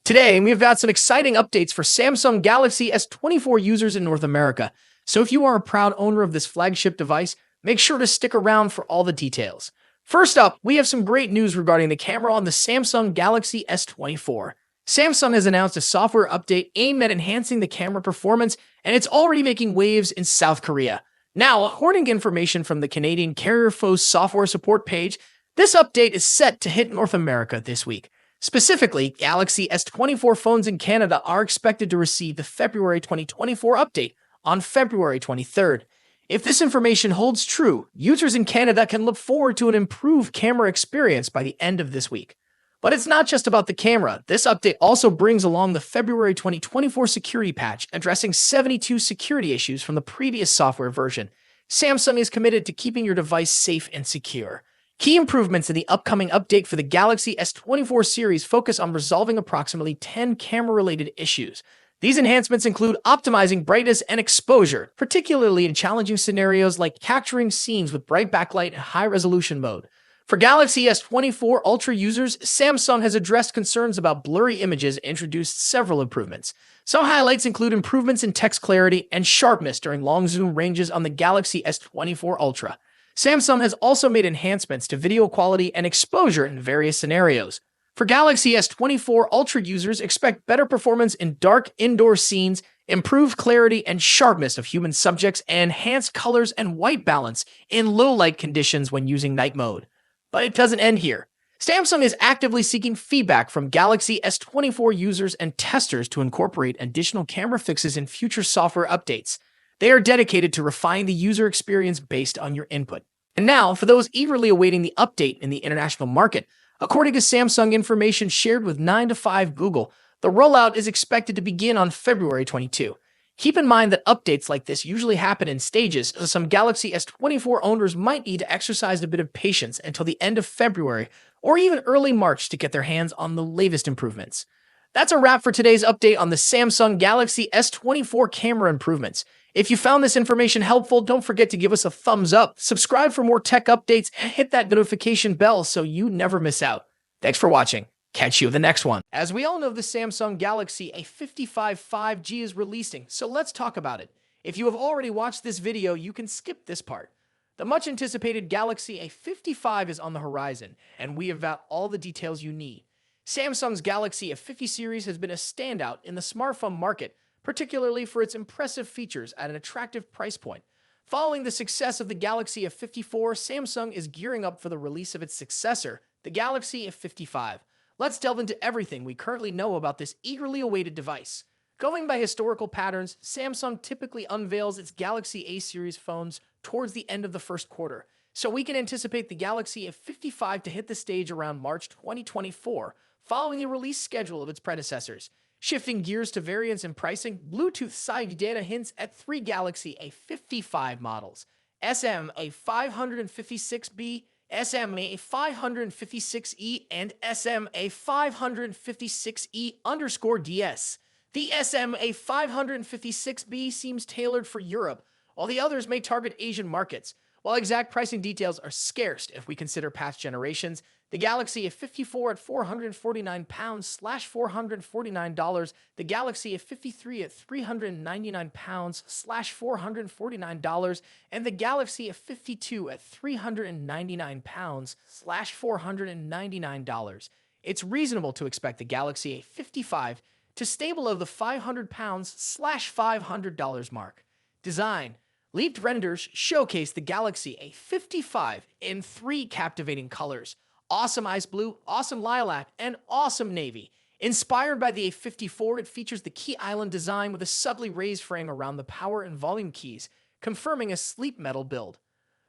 Today, we've got some exciting updates for Samsung Galaxy S24 users in North America. So if you are a proud owner of this flagship device, make sure to stick around for all the details. First up, we have some great news regarding the camera on the Samsung Galaxy S24. Samsung has announced a software update aimed at enhancing the camera performance, and it's already making waves in South Korea. Now, according to information from the Canadian CarrierFo's software support page, this update is set to hit North America this week. Specifically, Galaxy S24 phones in Canada are expected to receive the February 2024 update on February 23rd. If this information holds true, users in Canada can look forward to an improved camera experience by the end of this week. But it's not just about the camera. This update also brings along the February 2024 security patch, addressing 72 security issues from the previous software version. Samsung is committed to keeping your device safe and secure. Key improvements in the upcoming update for the Galaxy S24 series focus on resolving approximately 10 camera-related issues. These enhancements include optimizing brightness and exposure, particularly in challenging scenarios like capturing scenes with bright backlight and high-resolution mode. For Galaxy S24 Ultra users, Samsung has addressed concerns about blurry images and introduced several improvements. Some highlights include improvements in text clarity and sharpness during long zoom ranges on the Galaxy S24 Ultra. Samsung has also made enhancements to video quality and exposure in various scenarios. For Galaxy S24 Ultra users, expect better performance in dark indoor scenes, improved clarity and sharpness of human subjects, and enhanced colors and white balance in low light conditions when using night mode. But it doesn't end here. Samsung is actively seeking feedback from Galaxy S24 users and testers to incorporate additional camera fixes in future software updates. They are dedicated to refine the user experience based on your input. And now, for those eagerly awaiting the update in the international market, according to Samsung information shared with 9 to 5 Google, the rollout is expected to begin on February 22. Keep in mind that updates like this usually happen in stages, so some Galaxy S24 owners might need to exercise a bit of patience until the end of February or even early March to get their hands on the latest improvements. That's a wrap for today's update on the Samsung Galaxy S24 camera improvements. If you found this information helpful, don't forget to give us a thumbs up, subscribe for more tech updates, and hit that notification bell so you never miss out. Thanks for watching. Catch you in the next one. As we all know, the Samsung Galaxy A55 5G is releasing, so let's talk about it. If you have already watched this video, you can skip this part. The much anticipated Galaxy A55 is on the horizon, and we have got all the details you need. Samsung's Galaxy A50 series has been a standout in the smartphone market, particularly for its impressive features at an attractive price point. Following the success of the Galaxy F54, Samsung is gearing up for the release of its successor, the Galaxy F55. Let's delve into everything we currently know about this eagerly awaited device. Going by historical patterns, Samsung typically unveils its Galaxy A series phones towards the end of the first quarter, so we can anticipate the Galaxy F55 to hit the stage around March 2024, following the release schedule of its predecessors. Shifting gears to variants and pricing, Bluetooth side data hints at 3 Galaxy A55 models: SMA556B, SMA556E, and SMA556E_DS. The SMA556B seems tailored for Europe, while the others may target Asian markets. While exact pricing details are scarce if we consider past generations, the Galaxy F54 at £449/$449, the Galaxy F53 at £399/$449, and the Galaxy F52 at £399/$499. It's reasonable to expect the Galaxy A55 to stay below the £500/$500 mark. Design. Leaked renders showcase the Galaxy A55 in 3 captivating colors: awesome ice blue, awesome lilac, and awesome navy. Inspired by the A54, it features the key island design with a subtly raised frame around the power and volume keys, confirming a sleek metal build.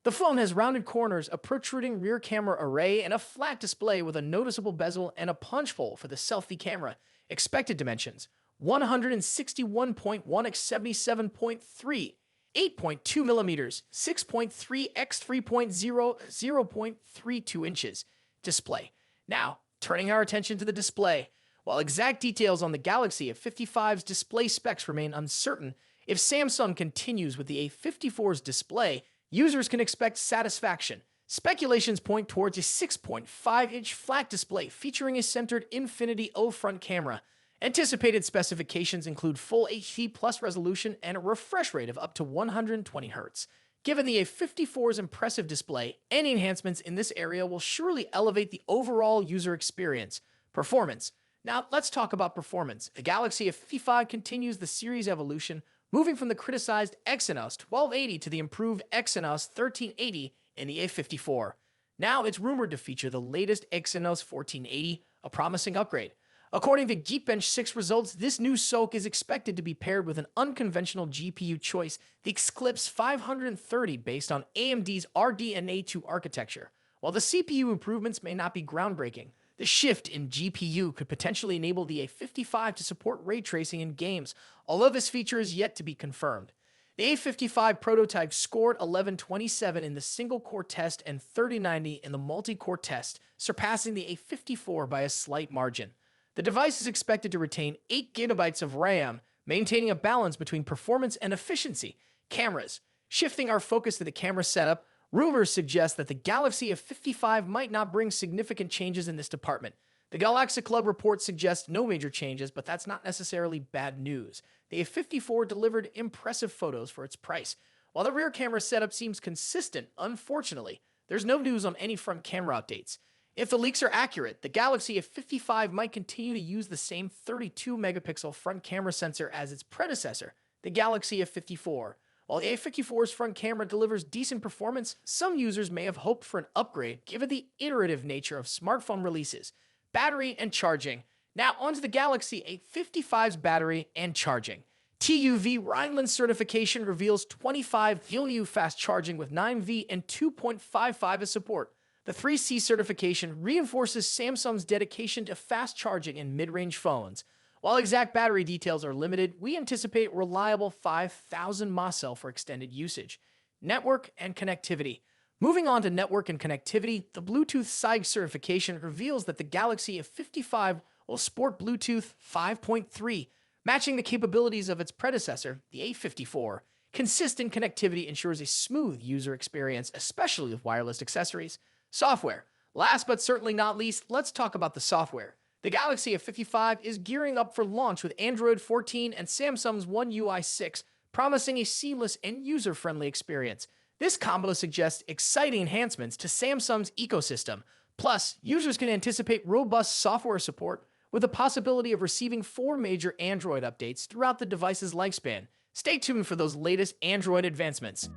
The phone has rounded corners, a protruding rear camera array, and a flat display with a noticeable bezel and a punch hole for the selfie camera. Expected dimensions: 161.1 x 77.3, 8.2 millimeters, 6.3 x 3.0, 0.32 inches. Display. Now, turning our attention to the display. While exact details on the Galaxy F55's display specs remain uncertain, if Samsung continues with the A54's display, users can expect satisfaction. Speculations point towards a 6.5-inch flat display featuring a centered Infinity O front camera. Anticipated specifications include full HD plus resolution and a refresh rate of up to 120 Hz. Given the A54's impressive display, any enhancements in this area will surely elevate the overall user experience. Performance. Now, let's talk about performance. The Galaxy S25 continues the series evolution, moving from the criticized Exynos 1280 to the improved Exynos 1380 in the A54. Now, it's rumored to feature the latest Exynos 1480, a promising upgrade. According to Geekbench 6 results, this new SoC is expected to be paired with an unconventional GPU choice, the Eclipse 530, based on AMD's RDNA 2 architecture. While the CPU improvements may not be groundbreaking, the shift in GPU could potentially enable the A55 to support ray tracing in games, although this feature is yet to be confirmed. The A55 prototype scored 1127 in the single-core test and 3090 in the multi-core test, surpassing the A54 by a slight margin. The device is expected to retain 8 GB of RAM, maintaining a balance between performance and efficiency. Cameras. Shifting our focus to the camera setup, rumors suggest that the Galaxy S55 might not bring significant changes in this department. The Galaxy Club report suggests no major changes, but that's not necessarily bad news. The A54 delivered impressive photos for its price. While the rear camera setup seems consistent, unfortunately, there's no news on any front camera updates. If the leaks are accurate, the Galaxy S55 might continue to use the same 32-megapixel front camera sensor as its predecessor, the Galaxy S54. While the A54's front camera delivers decent performance, some users may have hoped for an upgrade given the iterative nature of smartphone releases. Battery and charging. Now onto the Galaxy S55's battery and charging. TÜV Rheinland certification reveals 25 VLU fast charging with 9V and 2.55 as support. The 3C certification reinforces Samsung's dedication to fast charging in mid-range phones. While exact battery details are limited, we anticipate reliable 5,000 mAh for extended usage. Network and connectivity. Moving on to network and connectivity, the Bluetooth SIG certification reveals that the Galaxy S55 will sport Bluetooth 5.3, matching the capabilities of its predecessor, the A54. Consistent connectivity ensures a smooth user experience, especially with wireless accessories. Software. Last but certainly not least, let's talk about the software. The Galaxy S55 is gearing up for launch with Android 14 and Samsung's One UI 6, promising a seamless and user-friendly experience. This combo suggests exciting enhancements to Samsung's ecosystem. Plus, users can anticipate robust software support with the possibility of receiving 4 major Android updates throughout the device's lifespan. Stay tuned for those latest Android advancements.